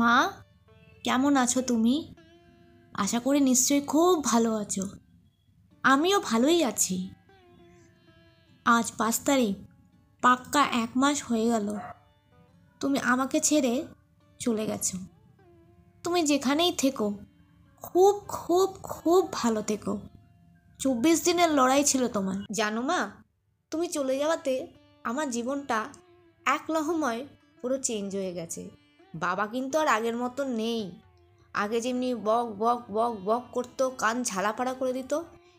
মা, কেমন আছো তুমি? আশা করি নিশ্চয়ই খুব ভালো আছো। আমিও ভালোই আছি। আজ 5 তারিখ, পাক্কা 1 মাস হয়ে গেল তুমি আমাকে ছেড়ে চলে গেছো। তুমি যেখানেই থেকো খুব খুব খুব ভালো থেকো। 24 দিনের লড়াই ছিল তোমার, জানো মা। তুমি চলে যাওয়াতে আমার জীবনটা এক লহমায় পুরো চেঞ্জ হয়ে গেছে। বাবা কিন্তু আর আগের মতো নেই। আগে যেমনি বক বক বক বক করতো, কান ঝালাপাড়া করে দিত,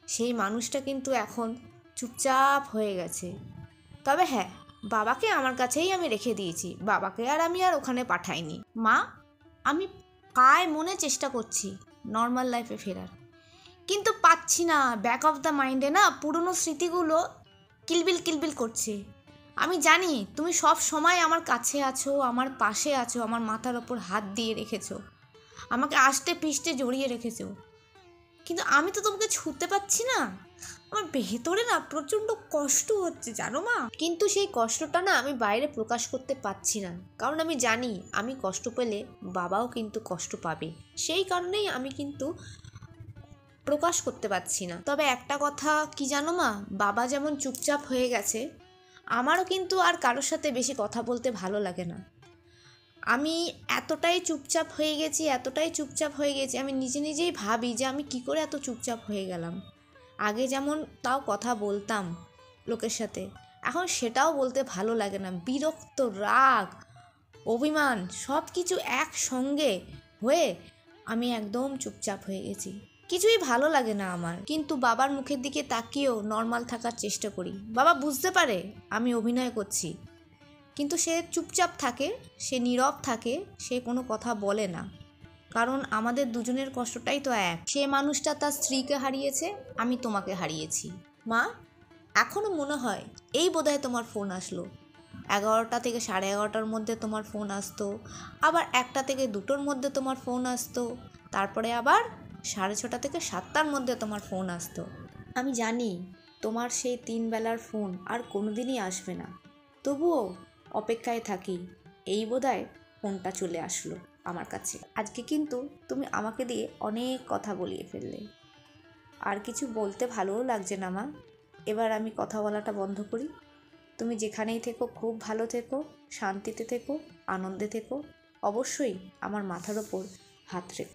সেই মানুষটা কিন্তু এখন চুপচাপ হয়ে গেছে। তবে হ্যাঁ, বাবাকে আমার কাছেই আমি রেখে দিয়েছি। বাবাকে আর আমি আর ওখানে পাঠাইনি। মা, আমি কায় মনে চেষ্টা করছি নর্মাল লাইফে ফেরার, কিন্তু পাচ্ছি না। ব্যাক অফ দ্য মাইন্ডে না পুরনো স্মৃতিগুলো কিলবিল কিলবিল করছে। আমি জানি তুমি সব সময় আমার কাছে আছো, আমার পাশে আছো, আমার মাথার ওপর হাত দিয়ে রেখেছো, আমাকে আষ্টে পিষ্টে জড়িয়ে রেখেছো, কিন্তু আমি তো তোমাকে ছুঁতে পারছি না। আমার ভেতরে না প্রচণ্ড কষ্ট হচ্ছে, জানো মা। কিন্তু সেই কষ্টটা না আমি বাইরে প্রকাশ করতে পারছি না, কারণ আমি জানি আমি কষ্ট পেলে বাবাও কিন্তু কষ্ট পাবে। সেই কারণেই আমি কিন্তু প্রকাশ করতে পারছি না। তবে একটা কথা কি জানো মা, বাবা যেমন চুপচাপ হয়ে গেছে, আমারও কিন্তু আর কারোর সাথে বেশি কথা বলতে ভালো লাগে না। আমি এতটাই চুপচাপ হয়ে গেছি, এতটাই চুপচাপ হয়ে গেছি, আমি নিজে নিজেই ভাবি যে আমি কি করে এত চুপচাপ হয়ে গেলাম। আগে যেমন তাও কথা বলতাম লোকের সাথে, এখন সেটাও বলতে ভালো লাগে না। বিরক্ত, রাগ, অভিমান সব কিছু একসঙ্গে হয়ে আমি একদম চুপচাপ হয়ে গেছি। কিছুই ভালো লাগে না আমার। কিন্তু বাবার মুখের দিকে তাকিয়েও নর্মাল থাকার চেষ্টা করি। বাবা বুঝতে পারে আমি অভিনয় করছি, কিন্তু সে চুপচাপ থাকে, সে নীরব থাকে, সে কোনো কথা বলে না। কারণ আমাদের দুজনের কষ্টটাই তো এক। সে মানুষটা তার স্ত্রীকে হারিয়েছে, আমি তোমাকে হারিয়েছি। মা, এখনও মনে হয় এই বোধহয় তোমার ফোন আসলো। 11টা থেকে 11:30টার মধ্যে তোমার ফোন আসতো, আবার 1টা থেকে 2টোর মধ্যে তোমার ফোন আসতো, তারপরে আবার 6:30 থেকে 7টার মধ্যে তোমার ফোন আসতো। আমি জানি তোমার সেই 3 বেলার ফোন আর কোনোদিনই আসবে না, তবুও অপেক্ষায় থাকি। এই বোধহয় ফোনটা চলে আসলো আমার কাছে। আজকে কিন্তু তুমি আমাকে দিয়ে অনেক কথা বলিয়ে ফেললে। আর কিছু বলতে ভালোও লাগছে না মা। এবার আমি কথা বলাটা বন্ধ করি। তুমি যেখানেই থেকো খুব ভালো থেকো, শান্তিতে থেকো, আনন্দে থেকো। অবশ্যই আমার মাথার ওপর হাত রেখো।